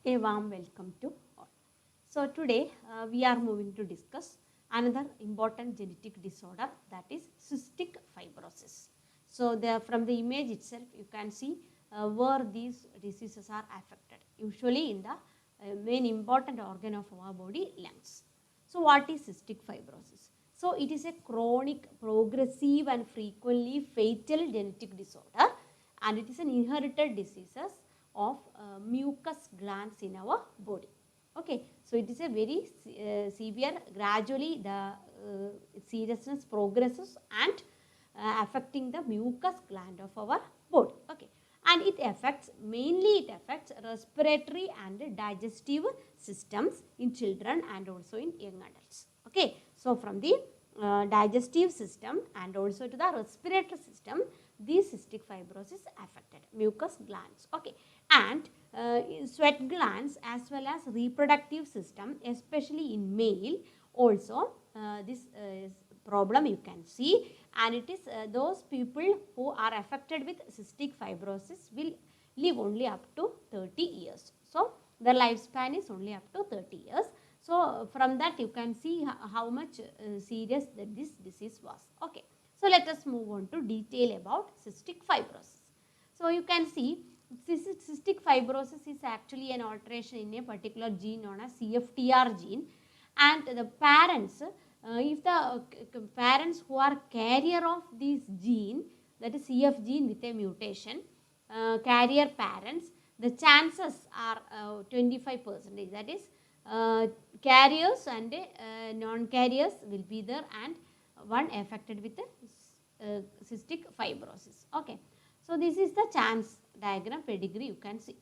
A warm welcome to all. So today we are moving to discuss another important genetic disorder, that is cystic fibrosis. So from the image itself you can see where these diseases are affected, usually in the main important organ of our body, lungs. So what is cystic fibrosis? So it is a chronic, progressive and frequently fatal genetic disorder, and it is an inherited diseases of mucus glands in our body. Okay, so it is a very severe, gradually the seriousness progresses and affecting the mucus gland of our body. Okay, and it affects, mainly it affects respiratory and digestive systems in children and also in young adults. Okay, so from the digestive system and also to the respiratory system, these cystic fibrosis affected mucus glands. Okay, and sweat glands as well as reproductive system, especially in male, also this problem you can see, and it is those people who are affected with cystic fibrosis will live only up to 30 years. So their lifespan is only up to 30 years. So from that you can see how much serious that this disease was. Okay, so let us move on to detail about cystic fibrosis. So you can see cystic fibrosis is actually an alteration in a particular gene known as CFTR gene, and the parents, if the parents who are carrier of this gene, that is CF gene with a mutation, carrier parents, the chances are 25%, that is carriers and non-carriers will be there, and one affected with cystic fibrosis. Okay, so this is the chance diagram pedigree you can see.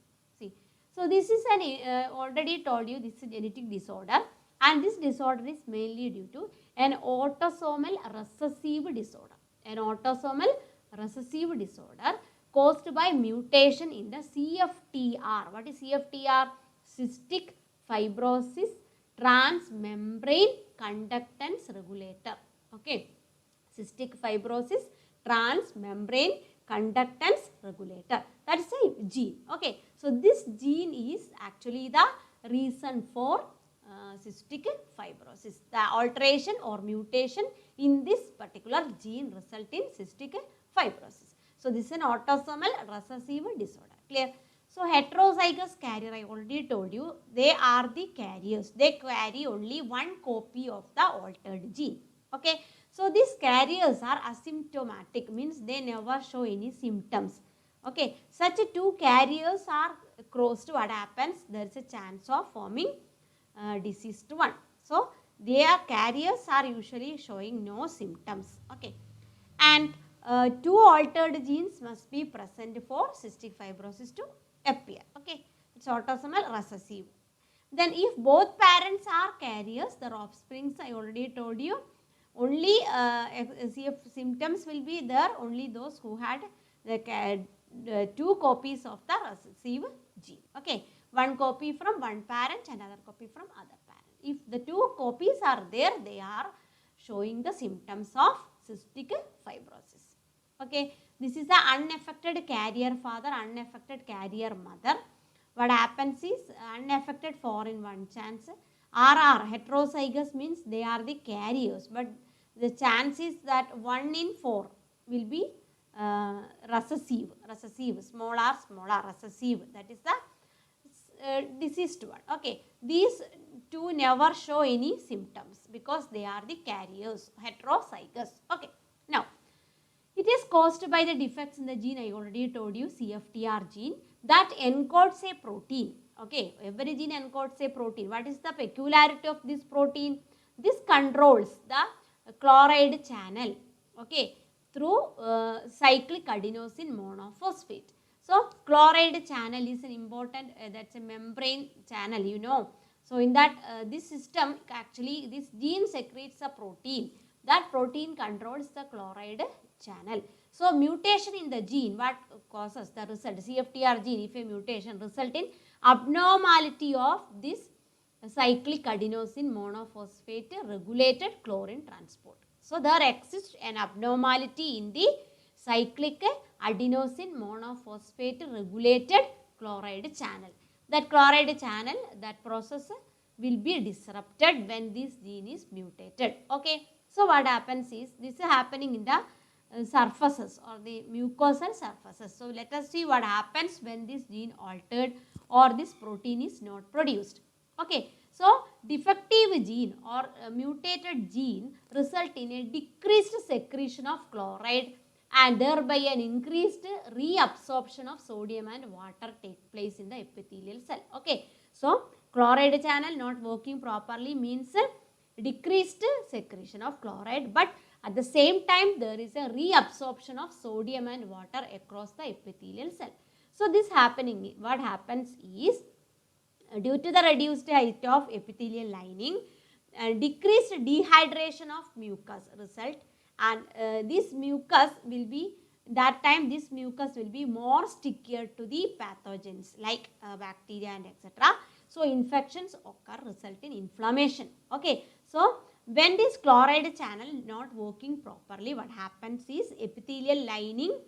So this is an already told you, this is a genetic disorder, and this disorder is mainly due to an autosomal recessive disorder. An autosomal recessive disorder caused by mutation in the CFTR. What is CFTR? Cystic fibrosis transmembrane conductance regulator. Okay, cystic fibrosis transmembrane conductance regulator, that is a gene. Okay, so this gene is actually the reason for cystic fibrosis. The alteration or mutation in this particular gene result in cystic fibrosis. So this is an autosomal recessive disorder. Clear? So heterozygous carrier, I already told you, they are the carriers. They carry only one copy of the altered gene. Okay, so these carriers are asymptomatic, means they never show any symptoms. Okay, such two carriers are crossed, what happens? There is a chance of forming diseased one. So their carriers are usually showing no symptoms. Okay, and two altered genes must be present for cystic fibrosis to appear. Okay, it's autosomal recessive. Then if both parents are carriers, their offsprings, I already told you, only CF symptoms will be there, only those who had the two copies of the recessive gene. Okay, one copy from one parent, another copy from other parent. If the two copies are there, they are showing the symptoms of cystic fibrosis. Okay, this is the unaffected carrier father, unaffected carrier mother. What happens is unaffected 4 in 1 chance. RR, heterozygous, means they are the carriers, but the chance is that 1 in 4 will be recessive, small r, recessive, that is the diseased one. Okay, these two never show any symptoms because they are the carriers, heterozygous. Okay, now it is caused by the defects in the gene, I already told you, CFTR gene, that encodes a protein. Okay, every gene encodes a protein. What is the peculiarity of this protein? This controls the chloride channel, okay, through cyclic adenosine monophosphate. So chloride channel is an important, that's a membrane channel, you know. So in that this system, actually this gene secretes a protein. That protein controls the chloride channel. So mutation in the gene, what causes the result? CFTR gene, if a mutation result in abnormality of this cyclic adenosine monophosphate regulated chlorine transport. So there exists an abnormality in the cyclic adenosine monophosphate regulated chloride channel. that chloride channel, that process will be disrupted when this gene is mutated. Okay, so what happens is, this is happening in the surfaces or the mucosal surfaces. So let us see what happens when this gene altered or this protein is not produced. Okay, so defective gene or mutated gene result in a decreased secretion of chloride and thereby an increased reabsorption of sodium and water take place in the epithelial cell. Okay, so chloride channel not working properly means decreased secretion of chloride, but at the same time there is a reabsorption of sodium and water across the epithelial cell. So this happening, what happens is, due to the reduced height of epithelial lining, decreased dehydration of mucus result, and this mucus will be, that time this mucus will be more stickier to the pathogens like bacteria and etc. So infections occur, result in inflammation. Okay, so when this chloride channel not working properly, what happens is epithelial lining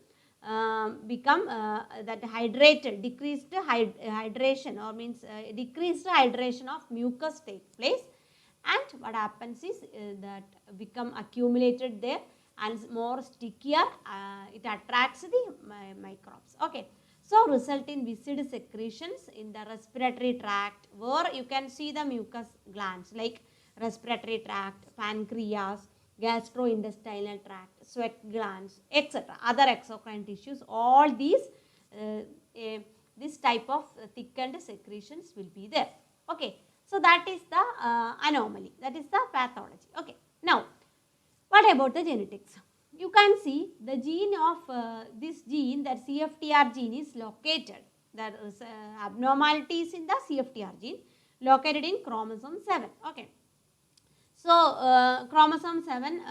become that hydrated, decreased hydration, or means decreased hydration of mucus take place, and what happens is that become accumulated there and more stickier, it attracts the microbes. Okay, so result in viscid secretions in the respiratory tract, where you can see the mucus glands like respiratory tract, pancreas, gastrointestinal tract, sweat glands, etc. Other exocrine tissues, all these this type of thickened secretions will be there. Okay, so that is the anomaly, that is the pathology. Okay, now what about the genetics? You can see the gene of this gene, that CFTR gene is located, there is abnormalities in the CFTR gene located in chromosome 7. Okay, so chromosome 7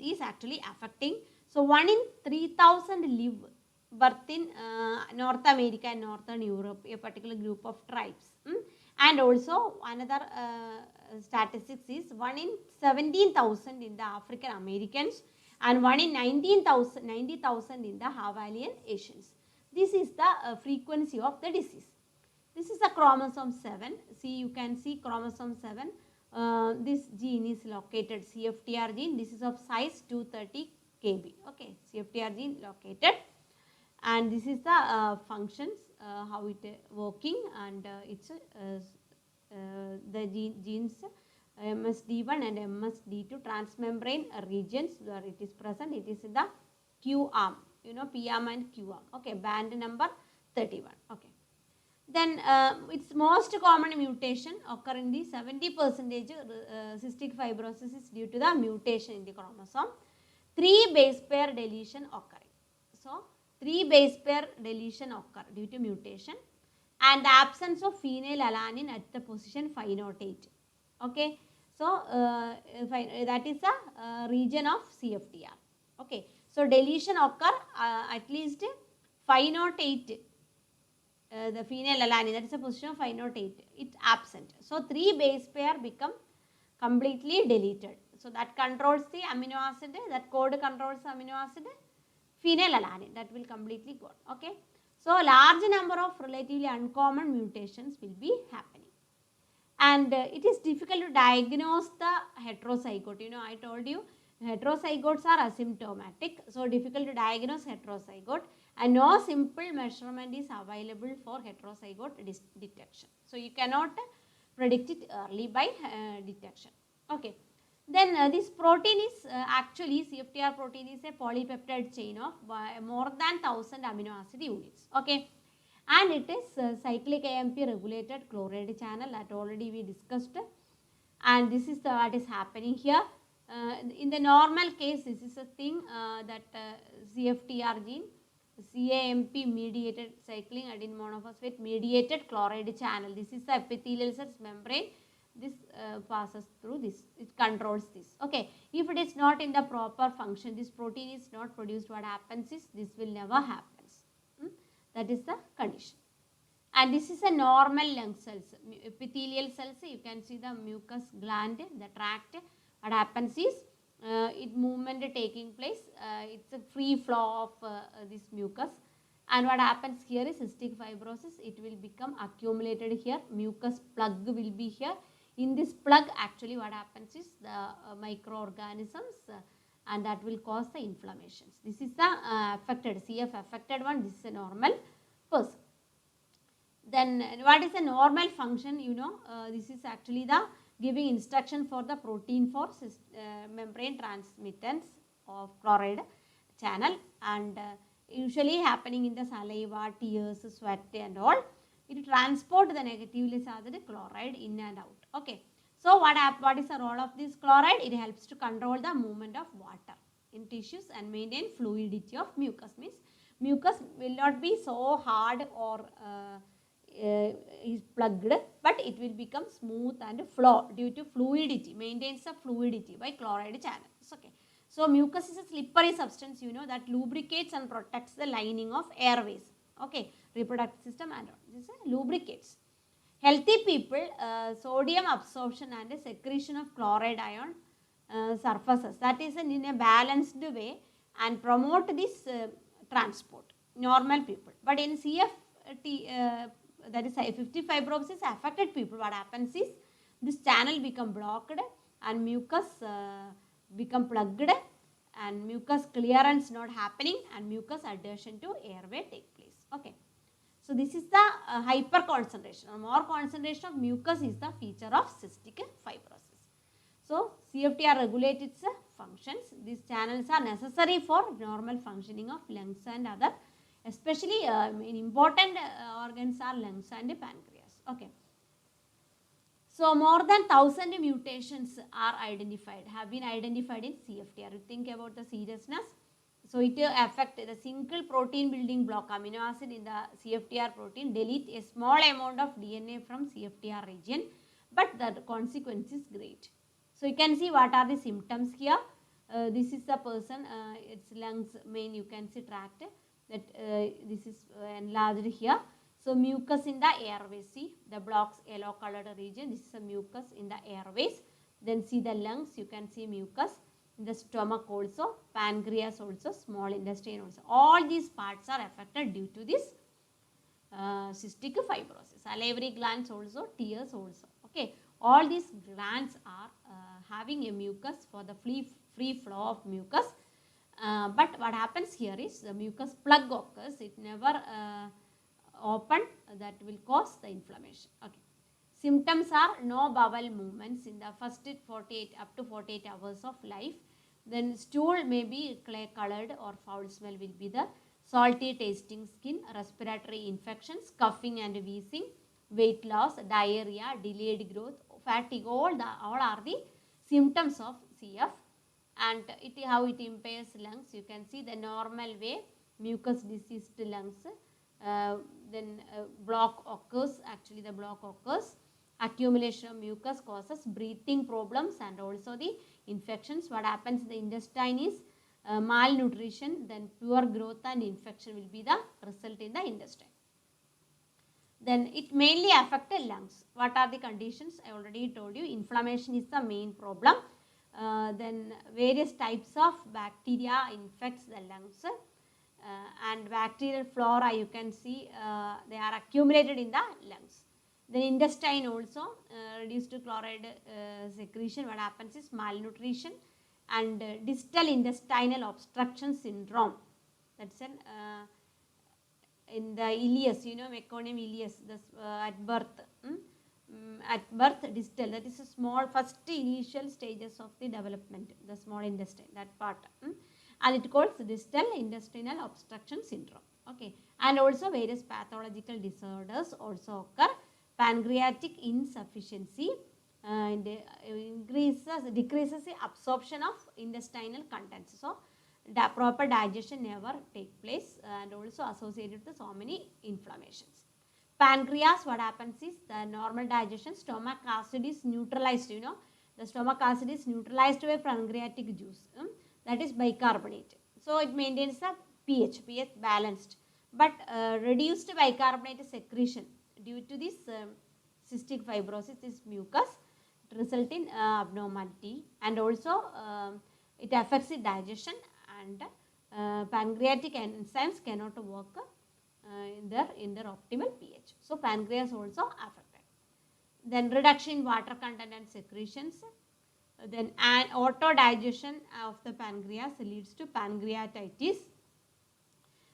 is actually affecting. So 1 in 3000 live birth in North America and Northern Europe, a particular group of tribes. And also another statistics is 1 in 17,000 in the African Americans and 1 in 90,000 in the Hawaiian Asians. This is the frequency of the disease. This is a chromosome 7. See, you can see chromosome 7. This gene is located, CFTR gene. This is of size 230 kb. Okay, CFTR gene located, and this is the functions, how it working, and it's the genes MSD1 and MSD2 transmembrane regions where it is present. It is in the Q arm, you know, P arm and Q arm. Okay, band number 31. Okay. Then its most common mutation occur in the 70% cystic fibrosis is due to the mutation in the chromosome. 3 base pair deletion occurring. So 3 base pair deletion occur due to mutation and the absence of phenylalanine at the position 508. Okay, so that is the region of CFTR. Okay, so deletion occur at least 508. The phenylalanine, that is a position of 508, it's absent. So 3 base pair become completely deleted. So that controls the amino acid, that code controls the amino acid, phenylalanine, that will completely go. Okay, so large number of relatively uncommon mutations will be happening, and it is difficult to diagnose the heterozygote. You know, I told you heterozygotes are asymptomatic, so difficult to diagnose heterozygote, and no simple measurement is available for heterozygote detection. So you cannot predict it early by detection. Okay, then this protein is actually, CFTR protein is a polypeptide chain of more than 1000 amino acid units. Okay, and it is cyclic AMP regulated chloride channel that already we discussed, and this is the what is happening here. In the normal case, this is a thing that CFTR gene, CAMP mediated cycling adenine monophosphate mediated chloride channel. This is the epithelial cells membrane. This passes through this, it controls this. Okay, if it is not in the proper function, this protein is not produced, what happens is this will never happen. That is the condition. And this is a normal lung cells, epithelial cells. You can see the mucus gland, the tract. What happens is it movement taking place, it's a free flow of this mucus, And what happens here is cystic fibrosis, it will become accumulated here, mucus plug will be here. In this plug actually what happens is the microorganisms and that will cause the inflammations. This is the affected, CF affected one, this is a normal person. Then what is a normal function, this is actually the giving instruction for the protein for membrane transmittance of chloride channel, and usually happening in the saliva, tears, sweat and all. It transport the negatively charged chloride in and out. Okay. So what is the role of this chloride? It helps to control the movement of water in tissues and maintain fluidity of mucus. Means mucus will not be so hard or is plugged, but it will become smooth and flow due to fluidity, maintains the fluidity by chloride channels. Okay. So mucus is a slippery substance, that lubricates and protects the lining of airways. Okay, reproductive system and all. This lubricates. Healthy people, sodium absorption and secretion of chloride ion surfaces, that is in a balanced way and promote this transport, normal people. But in CF, that is cystic fibrosis affected people, what happens is this channel become blocked and mucus become plugged and mucus clearance not happening and mucus adhesion to airway take place. Okay. So this is the hyper concentration or more concentration of mucus is the feature of cystic fibrosis. So CFTR regulates its functions. These channels are necessary for normal functioning of lungs and other, especially important organs are lungs and pancreas. Okay. So more than 1,000 mutations are identified, have been identified in CFTR. You think about the seriousness. So it affects the single protein building block amino acid in the CFTR protein, delete a small amount of DNA from CFTR region, but the consequence is great. So you can see what are the symptoms here. This is the person, its lungs main you can see tract, that this is enlarged here. So mucus in the airways, see the blocks yellow colored region, this is a mucus in the airways. Then see the lungs, you can see mucus in the stomach also, pancreas also, small intestine also. All these parts are affected due to this cystic fibrosis. Salivary glands also, tears also. Okay, all these glands are having a mucus for the free flow of mucus. But what happens here is the mucus plug occurs, it never open, that will cause the inflammation. Okay. Symptoms are no bowel movements in the first 48 up to 48 hours of life. Then stool may be clay colored or foul smell will be there. Salty tasting skin, respiratory infections, coughing and wheezing, weight loss, diarrhea, delayed growth, fatigue, all are the symptoms of CF. And how it impairs lungs, you can see the normal way, mucus diseased lungs, then block occurs, actually the block occurs, accumulation of mucus causes breathing problems and also the infections. What happens in the intestine is malnutrition, then poor growth and infection will be the result in the intestine. Then it mainly affects the lungs. What are the conditions? I already told you, inflammation is the main problem. Then various types of bacteria infects the lungs. And bacterial flora you can see they are accumulated in the lungs. Then intestine also, reduced chloride secretion, what happens is malnutrition and distal intestinal obstruction syndrome. That's an in the ileus, meconium ileus, at birth. At birth distal, that is a small first initial stages of the development, the small intestine, that part. And it calls distal intestinal obstruction syndrome. Okay. And also various pathological disorders also occur. Pancreatic insufficiency and decreases the absorption of intestinal contents. So proper digestion never take place and also associated with so many inflammations. Pancreas, what happens is the normal digestion, stomach acid is neutralized, the stomach acid is neutralized by pancreatic juice, that is bicarbonate. So it maintains the pH balanced, but reduced bicarbonate secretion due to this cystic fibrosis, this mucus, it results in abnormality, and also it affects the digestion and pancreatic enzymes cannot work in their optimal pH. So pancreas also affected. Then reduction in water content and secretions. Then an auto digestion of the pancreas leads to pancreatitis.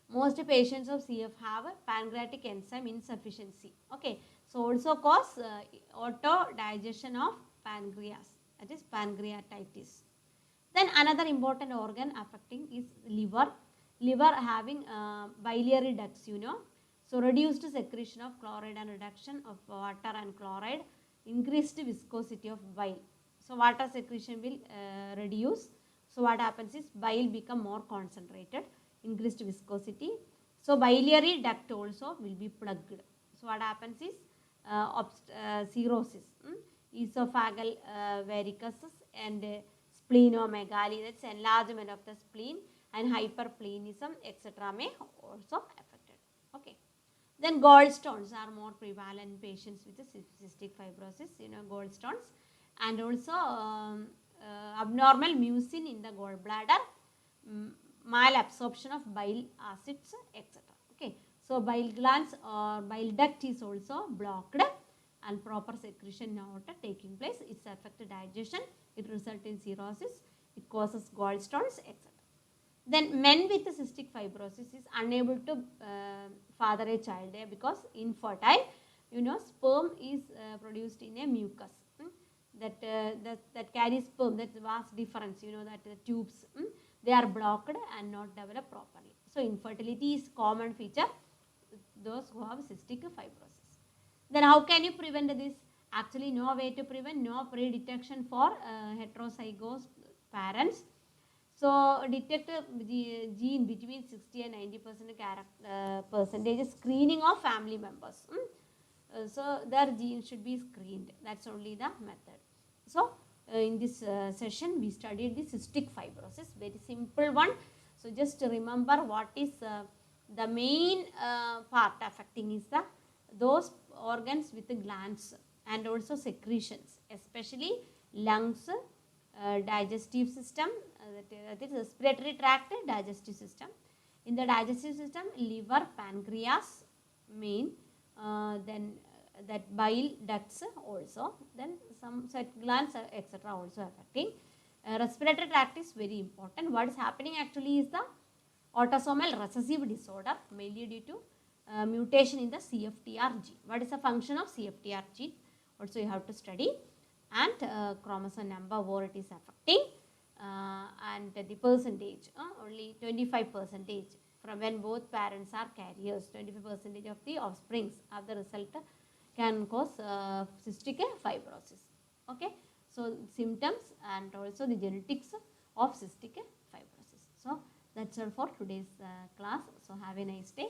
Most patients of CF have pancreatic enzyme insufficiency. Okay, so also cause auto digestion of pancreas, that is pancreatitis. Then another important organ affecting is liver. Liver having biliary ducts, you know. So reduced secretion of chloride and reduction of water and chloride, increased viscosity of bile. So water secretion will reduce. So what happens is bile become more concentrated, increased viscosity. So biliary duct also will be plugged. So what happens is cirrhosis, esophageal varices and splenomegaly, that's enlargement of the spleen, and hyperplanism, etc. may also affected. Okay. Then gallstones are more prevalent in patients with cystic fibrosis, you know, gallstones, and also abnormal mucin in the gallbladder, malabsorption of bile acids, etc. Okay. So bile glands or bile duct is also blocked and proper secretion not taking place. It's affected digestion, it results in cirrhosis, it causes gallstones, etc. Then men with cystic fibrosis is unable to father a child because infertile. You know, sperm is produced in a mucus that carries sperm, that vast difference, you know, that the tubes, they are blocked and not developed properly. So infertility is common feature those who have cystic fibrosis. Then how can you prevent this? Actually no way to prevent, no pre-detection for heterozygous parents. So detect the gene between 60 and 90% percentage screening of family members. So their gene should be screened. That's only the method. So in this session we studied the cystic fibrosis, very simple one. So just remember what is the main part affecting is those organs with the glands and also secretions, especially lungs, digestive system, that is respiratory tract, digestive system. In the digestive system, liver, pancreas main, then that bile ducts also, then some sweat glands, etc. also affecting. Respiratory tract is very important. What is happening actually is the autosomal recessive disorder, mainly due to mutation in the CFTR gene. What is the function of CFTR gene? Also you have to study, and chromosome number where it is affecting, and the percentage, only 25% from when both parents are carriers, 25% of the offsprings of the result can cause cystic fibrosis. Okay, so symptoms and also the genetics of cystic fibrosis. So that's all for today's class. So have a nice day.